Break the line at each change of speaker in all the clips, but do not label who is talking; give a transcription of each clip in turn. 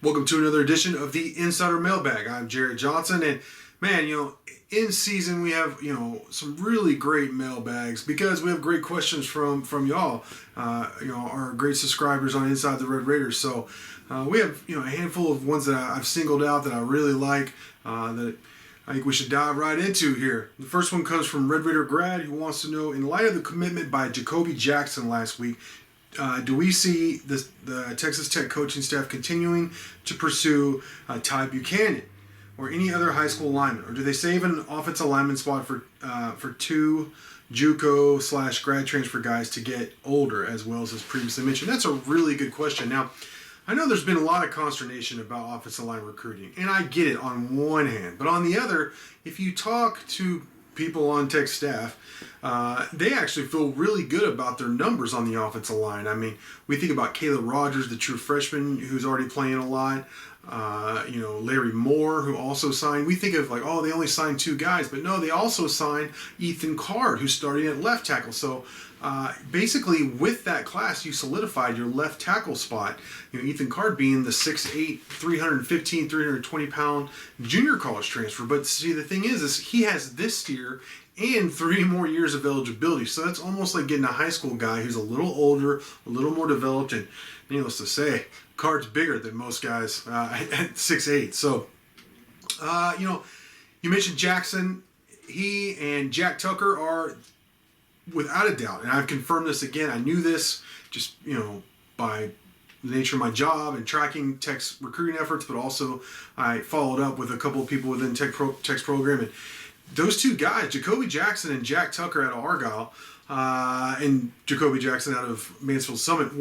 Welcome to another edition of the Insider Mailbag. I'm Jared Johnson, and man, in season we have some really great mailbags because we have great questions from y'all, our great subscribers on Inside the Red Raiders. So we have a handful of ones that I've singled out that I really like that I think we should dive right into here. The first one comes from RedRaiderGrad, who wants to know, in light of the commitment by Jacoby Jackson last week, do we see the Texas Tech coaching staff continuing to pursue Ty Buchanan or any other high school lineman, or do they save an offensive lineman spot for two JUCO / grad transfer guys to get older, as well as previously mentioned? That's a really good question. Now, I know there's been a lot of consternation about offensive line recruiting, and I get it on one hand, but on the other, if you talk to people on Tech staff, they actually feel really good about their numbers on the offensive line. I mean, we think about Caleb Rogers, the true freshman who's already playing a lot. Larry Moore, who also signed. We think of they only signed two guys, but no, they also signed Ethan Card, who's starting at left tackle. So basically, with that class, you solidified your left tackle spot. Ethan Card being the 6'8", 315, 320-pound junior college transfer. But see, the thing is he has this year and 3 more years of eligibility. So that's almost like getting a high school guy who's a little older, a little more developed, and needless to say, Card's bigger than most guys at 6'8". So, you mentioned Jackson. He and Jack Tucker are, without a doubt, and I've confirmed this again, I knew this just, by the nature of my job and tracking Tech's recruiting efforts, but also I followed up with a couple of people within Tech's program, and those two guys, Jacoby Jackson and Jack Tucker out of Argyle, and Jacoby Jackson out of Mansfield Summit,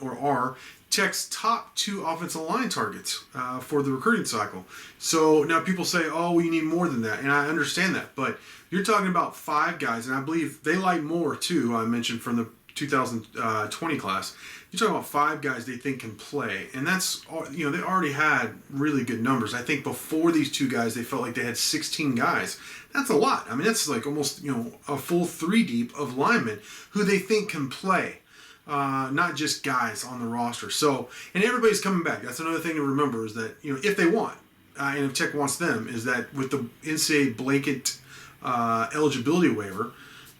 are Tech's top 2 offensive line targets for the recruiting cycle. So now people say, oh, we need more than that, and I understand that, but you're talking about 5 guys, and I believe they like more too, I mentioned from the 2020 class. You're talking about 5 guys they think can play, and that's, they already had really good numbers. I think before these 2 guys, they felt like they had 16 guys. That's a lot. I mean, that's like almost, a full 3 deep of linemen who they think can play. Not just guys on the roster. So, and everybody's coming back. That's another thing to remember is that, if they want, and if Tech wants them, is that with the NCAA blanket eligibility waiver,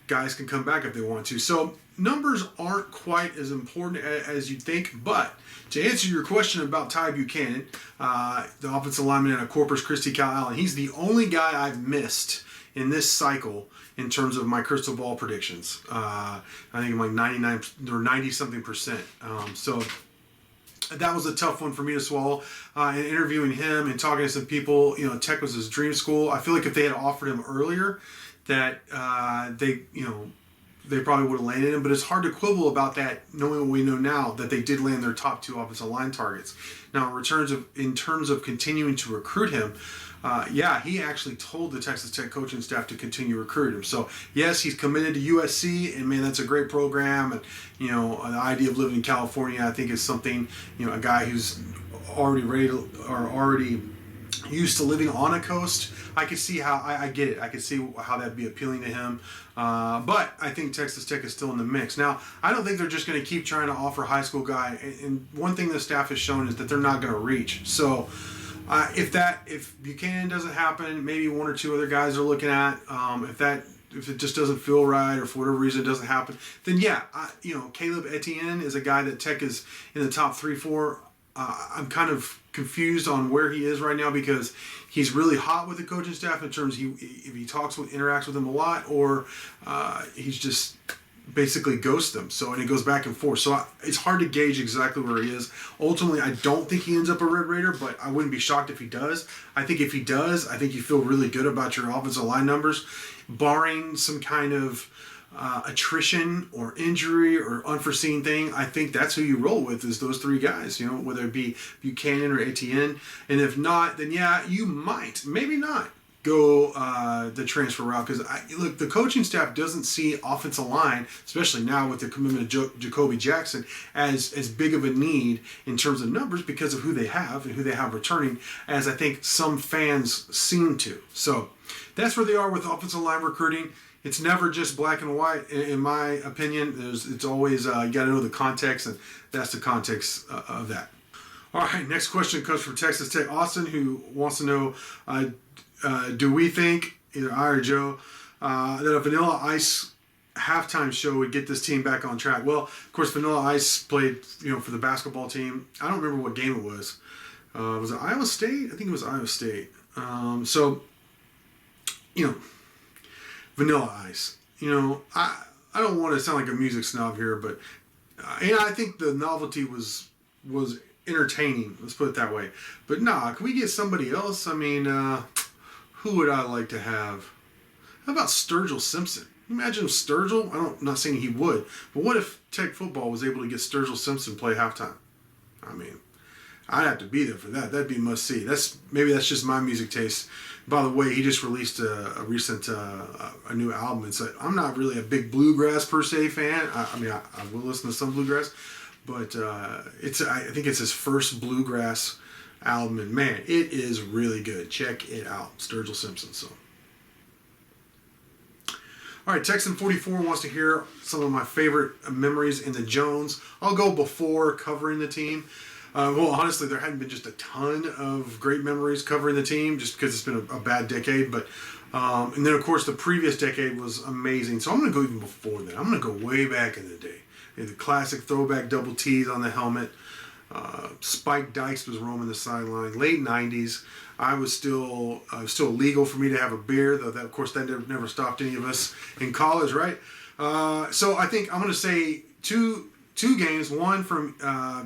guys can come back if they want to. So, numbers aren't quite as important as you'd think, but to answer your question about Ty Buchanan, the offensive lineman out of Corpus Christi, Cal Allen, he's the only guy I've missed in this cycle in terms of my crystal ball predictions. I think I'm like 99 or 90 something percent. So that was a tough one for me to swallow. And interviewing him and talking to some people, Tech was his dream school. I feel like if they had offered him earlier, that they probably would have landed him. But it's hard to quibble about that, knowing what we know now, that they did land their top 2 offensive line targets. Now, in terms of continuing to recruit him, he actually told the Texas Tech coaching staff to continue recruiting him. So, yes, he's committed to USC, and man, that's a great program. And, the idea of living in California, I think, is something, a guy who's already used to living on a coast. I could see how, I get it. I could see how that'd be appealing to him. But I think Texas Tech is still in the mix. Now, I don't think they're just going to keep trying to offer high school guy. And one thing the staff has shown is that they're not going to reach. So, if Buchanan doesn't happen, maybe 1 or 2 other guys are looking at. If it just doesn't feel right, or for whatever reason it doesn't happen, then Caleb Etienne is a guy that Tech is in the top 3-4. I'm kind of confused on where he is right now because he's really hot with the coaching staff in terms if he interacts with them a lot, or he's just basically ghosts them. So, and it goes back and forth. So it's hard to gauge exactly where he is. Ultimately, I don't think he ends up a Red Raider, but I wouldn't be shocked if he does. I think if he does, I think you feel really good about your offensive line numbers, barring some kind of attrition or injury or unforeseen thing. I think that's who you roll with, is those 3 guys, whether it be Buchanan or Etienne. And if not, then you might, maybe not, go the transfer route, because look, the coaching staff doesn't see offensive line, especially now with the commitment of Jacoby Jackson, as big of a need in terms of numbers because of who they have and who they have returning, as I think some fans seem to. So that's where they are with offensive line recruiting. It's never just black and white, in my opinion. It's always, you got to know the context, and that's the context of that. All right, next question comes from Texas Tech Austin, who wants to know, do we think, either I or Joe, that a Vanilla Ice halftime show would get this team back on track? Well, of course, Vanilla Ice played, for the basketball team. I don't remember what game it was. Was it Iowa State? I think it was Iowa State. Vanilla Ice. I don't want to sound like a music snob here, but I think the novelty was entertaining. Let's put it that way. But can we get somebody else? I mean, who would I like to have? How about Sturgill Simpson? Imagine if Sturgill, I'm not saying he would, but what if Tech football was able to get Sturgill Simpson play halftime? I mean, I'd have to be there for that. That'd be must see. Maybe that's just my music taste. By the way, he just released a recent a new album. I'm not really a big bluegrass per se fan. I will listen to some bluegrass, but I think it's his first bluegrass album, and man, it is really good. Check it out, Sturgill Simpson. So, all right, Texan 44 wants to hear some of my favorite memories in the Jones. I'll go before covering the team. Well, honestly, there hadn't been just a ton of great memories covering the team, just because it's been a bad decade. But and then, of course, the previous decade was amazing. So I'm going to go even before that. I'm going to go way back in the day. The classic throwback double T's on the helmet. Spike Dykes was roaming the sideline. Late 90s. I was still legal for me to have a beer, though that, of course, that never stopped any of us in college, right? So I think I'm going to say two games, one from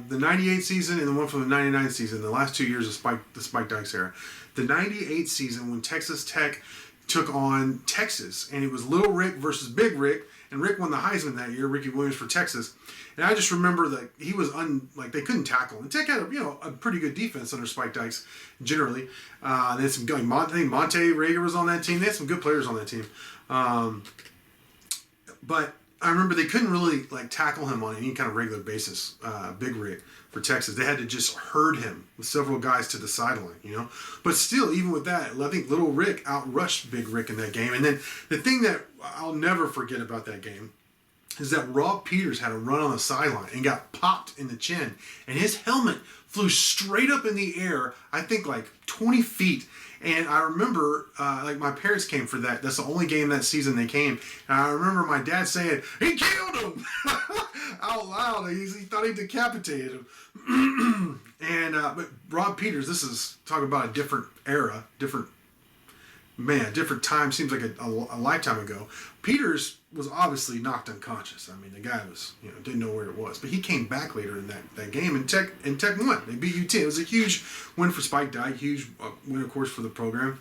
the 98 season and the one from the 99 season, the last 2 years of the Spike Dykes era. The 98 season when Texas Tech took on Texas, and it was Little Rick versus Big Rick, and Rick won the Heisman that year, Ricky Williams for Texas. And I just remember that he was they couldn't tackle him. And Tech had a pretty good defense under Spike Dykes generally. They had some good, I think Monte Rager was on that team. They had some good players on that team. But I remember they couldn't really tackle him on any kind of regular basis, Big Rick for Texas. They had to just herd him with several guys to the sideline, But still, even with that, I think Little Rick outrushed Big Rick in that game. And then the thing that I'll never forget about that game is that Rob Peters had a run on the sideline and got popped in the chin, and his helmet flew straight up in the air, I think 20 feet. And I remember, my parents came for that. That's the only game that season they came. And I remember my dad saying, "He killed him!" out loud. He thought he decapitated him. But Rob Peters, this is talking about a different era, different time. Seems like a lifetime ago. Peters was obviously knocked unconscious. I mean, the guy was, didn't know where it was. But he came back later in that game, and Tech won. They beat UT. It was a huge win for Spike Dye, huge win, of course, for the program.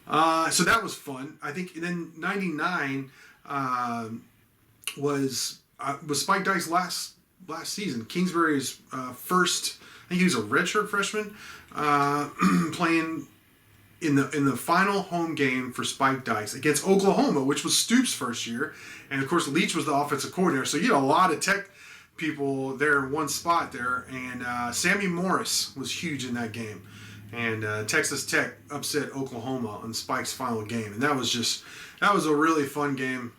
So that was fun. I think. And then '99 was Spike Dye's last season. Kingsbury's first. I think he was a redshirt freshman playing in the final home game for Spike Dykes against Oklahoma, which was Stoops' first year. And, of course, Leach was the offensive coordinator. So you had a lot of Tech people there in one spot there. And Sammy Morris was huge in that game. And Texas Tech upset Oklahoma on Spike's final game. And that was a really fun game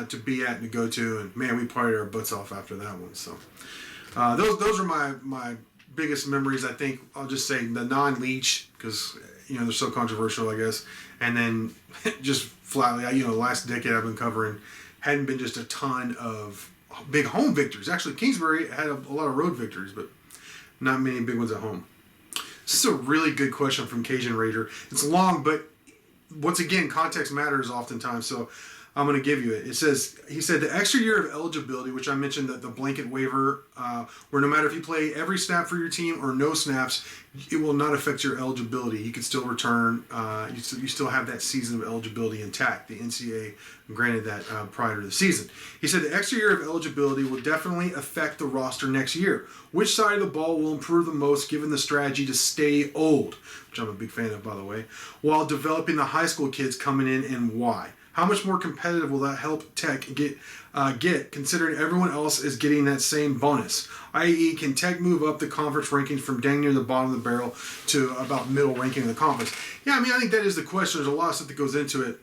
to be at and to go to. And, man, we partied our butts off after that one. So those are my biggest memories, I think. I'll just say the non-Leach, because they're so controversial, I guess. And then just flatly, the last decade I've been covering hadn't been just a ton of big home victories. Actually, Kingsbury had a lot of road victories, but not many big ones at home. This is a really good question from Cajun Raider. It's long, but once again, context matters oftentimes. So I'm going to give you it. He said the extra year of eligibility, which I mentioned, the blanket waiver, where no matter if you play every snap for your team or no snaps, it will not affect your eligibility. You can still return. You still have that season of eligibility intact. The NCAA granted that prior to the season. He said the extra year of eligibility will definitely affect the roster next year. Which side of the ball will improve the most given the strategy to stay old, which I'm a big fan of, by the way, while developing the high school kids coming in, and why? How much more competitive will that help Tech get considering everyone else is getting that same bonus? I.e., can Tech move up the conference rankings from dang near the bottom of the barrel to about middle ranking of the conference? Yeah, I think that is the question. There's a lot of stuff that goes into it.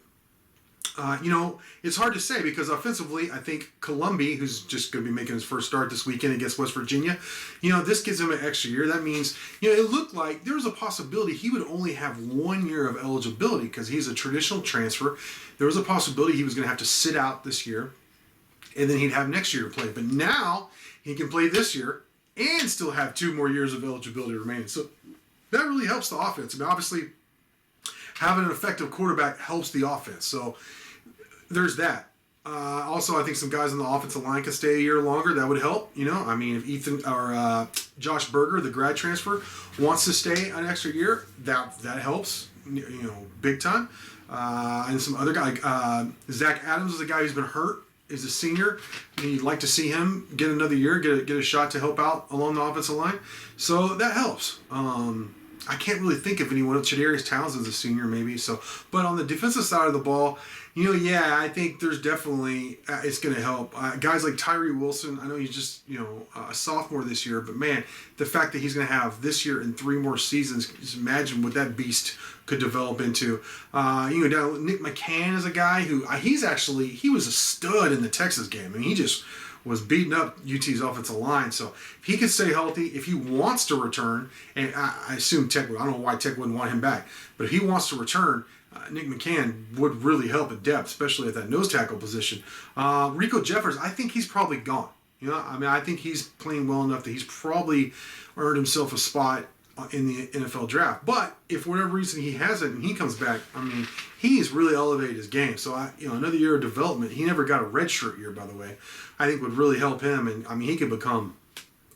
It's hard to say because offensively, I think Columbia, who's just going to be making his first start this weekend against West Virginia, this gives him an extra year. That means, it looked like there was a possibility he would only have 1 year of eligibility because he's a traditional transfer. There was a possibility he was going to have to sit out this year, and then he'd have next year to play. But now he can play this year and still have 2 more years of eligibility remaining. So that really helps the offense. I mean, obviously, having an effective quarterback helps the offense. So there's that. Also, I think some guys on the offensive line can stay a year longer. That would help. If Ethan or Josh Berger, the grad transfer, wants to stay an extra year, that helps. Big time. And some other guy, Zach Adams is a guy who's been hurt. Is a senior. You'd like to see him get another year, get a shot to help out along the offensive line. So that helps. I can't really think of anyone else. Chadarius Townsend's a senior, maybe. So, but on the defensive side of the ball, I think there's definitely it's going to help. Guys like Tyree Wilson. I know he's just a sophomore this year, but man, the fact that he's going to have this year and 3 more seasons, just imagine what that beast could develop into. Nick McCann is a guy who he was a stud in the Texas game. I mean, he just was beating up UT's offensive line. So if he can stay healthy, if he wants to return, and I assume Tech, I don't know why Tech wouldn't want him back, but if he wants to return, Nick McCann would really help at depth, especially at that nose tackle position. Rico Jeffers, I think he's probably gone. I think he's playing well enough that he's probably earned himself a spot in the NFL draft. But if for whatever reason he hasn't and he comes back, he's really elevated his game. So another year of development. He never got a redshirt year, by the way. I think would really help him, and he could become,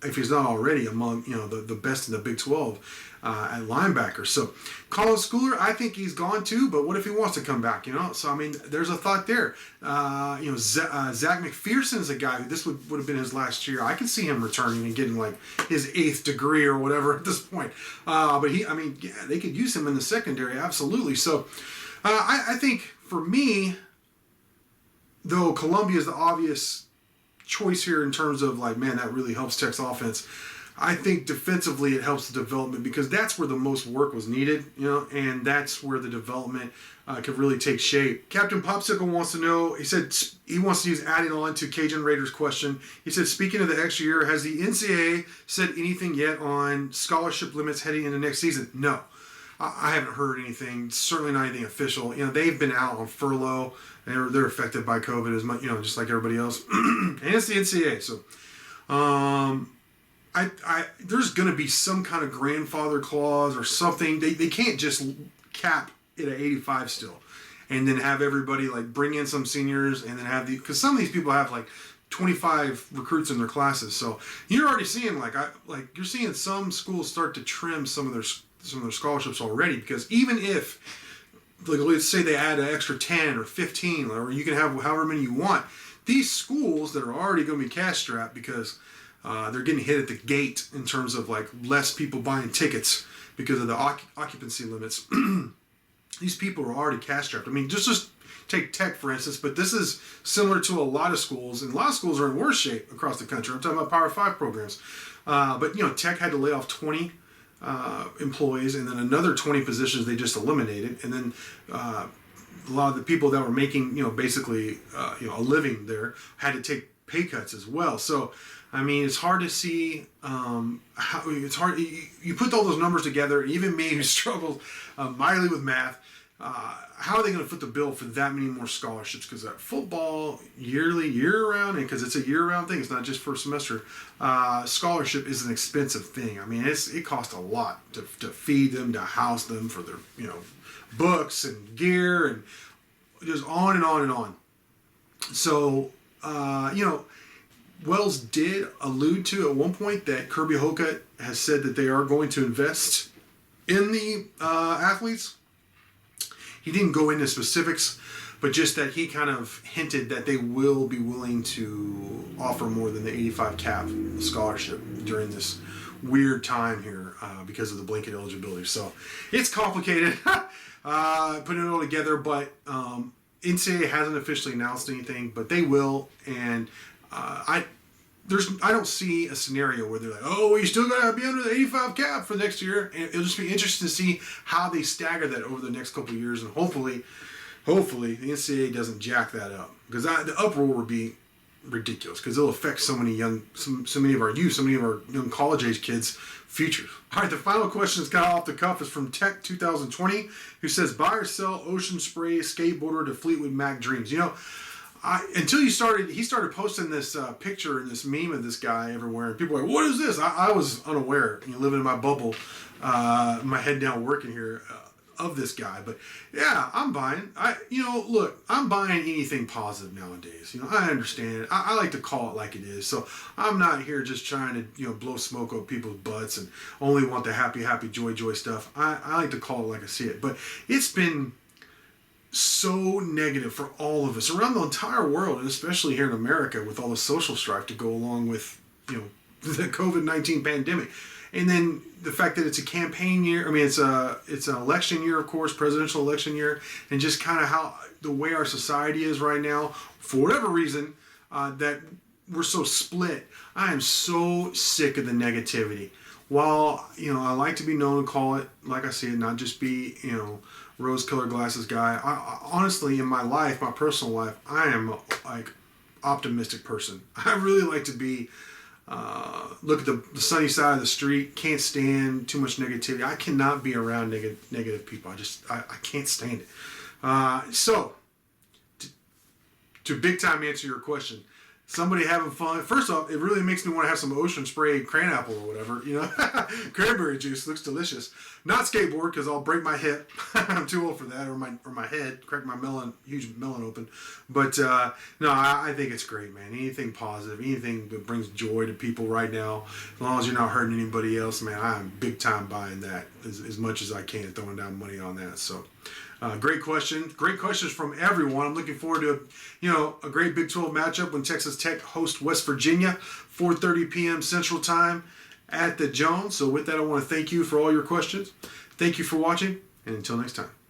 if he's not already, among the best in the Big 12 at linebacker. So Colin Schooler, I think he's gone too, but what if he wants to come back? So there's a thought there. Zach McPherson is a guy who this would have been his last year. I could see him returning and getting like his 8th degree or whatever at this point. But they could use him in the secondary, absolutely. So I think for me, though, Columbia is the obvious choice here in terms of that really helps Tech's offense. I think defensively it helps the development because that's where the most work was needed, and that's where the development could really take shape. Captain Popsicle wants to know, he said he wants to use adding on to Cajun Raider's question. He said, speaking of the extra year, has the NCAA said anything yet on scholarship limits heading into next season? No. I haven't heard anything, certainly not anything official. They've been out on furlough. They're affected by COVID as much, just like everybody else. And it's the NCAA. So there's going to be some kind of grandfather clause or something. They can't just cap it at 85 still and then have everybody bring in some seniors and then because some of these people have 25 recruits in their classes. So you're already seeing you're seeing some schools start to trim some of their scholarships already, because even if let's say they add an extra 10 or 15, or you can have however many you want, these schools that are already going to be cash strapped because they're getting hit at the gate in terms of less people buying tickets because of the occupancy limits. These people are already cash strapped. Just take Tech for instance, but this is similar to a lot of schools, and a lot of schools are in worse shape across the country. I'm talking about Power 5 programs. But Tech had to lay off 20 employees, and then another 20 positions they just eliminated, and then a lot of the people that were making basically a living there had to take pay cuts as well. So it's hard to see how it's hard. You put all those numbers together. Even me, who struggled mightily with math, how are they going to foot the bill for that many more scholarships? Because that football year-round, and because it's a year-round thing, it's not just first semester. Scholarship is an expensive thing. It costs a lot to feed them, to house them, for their books and gear, and just on and on and on. So Wells did allude to at one point that Kirby Hocutt has said that they are going to invest in the athletes. He didn't go into specifics, but just that he kind of hinted that they will be willing to offer more than the 85 cap scholarship during this weird time here because of the blanket eligibility. So it's complicated putting it all together, but NCAA hasn't officially announced anything, but they will. And I don't see a scenario where they're like, oh, you still got to be under the 85 cap for next year. And it'll just be interesting to see how they stagger that over the next couple of years. And hopefully, hopefully the NCAA doesn't jack that up, because the uproar would be ridiculous, because it'll affect so many of our youth, so many of our young college age kids' futures. All right, the final question is kind of off the cuff. Is from Tech 2020, who says, buy or sell Ocean Spray skateboarder to Fleetwood Mac Dreams. You know, until he started posting this picture and this meme of this guy everywhere, and people were like, what is this? I was unaware, living in my bubble, my head down working here, of this guy. But yeah, I'm buying. I'm buying anything positive nowadays. I understand. I like to call it like it is. So I'm not here just trying to blow smoke up people's butts and only want the happy, joy stuff. I like to call it like I see it. But it's been so negative for all of us around the entire world, and especially here in America with all the social strife to go along with the COVID-19 pandemic. And then the fact that it's a campaign year, it's an election year, of course, presidential election year, and just kind of how the way our society is right now, for whatever reason, that we're so split. I am so sick of the negativity. While, I like to be known to call it like I see it, not just be, rose-colored glasses guy. I honestly, in my life, my personal life, I am like optimistic person. I really like to be look at the sunny side of the street. Can't stand too much negativity. I cannot be around negative people. I can't stand it. So, to big time answer your question, somebody having fun. First off, it really makes me want to have some Ocean Spray cranapple or whatever. Cranberry juice looks delicious. Not skateboard, because I'll break my hip. I'm too old for that, or my head, crack my huge melon open. But no, I think it's great, man. Anything positive, anything that brings joy to people right now, as long as you're not hurting anybody else, man, I'm big time buying that as much as I can, throwing down money on that. So. Great question. Great questions from everyone. I'm looking forward to a great Big 12 matchup when Texas Tech hosts West Virginia, 4:30 p.m. Central Time at the Jones. So with that, I want to thank you for all your questions. Thank you for watching, and until next time.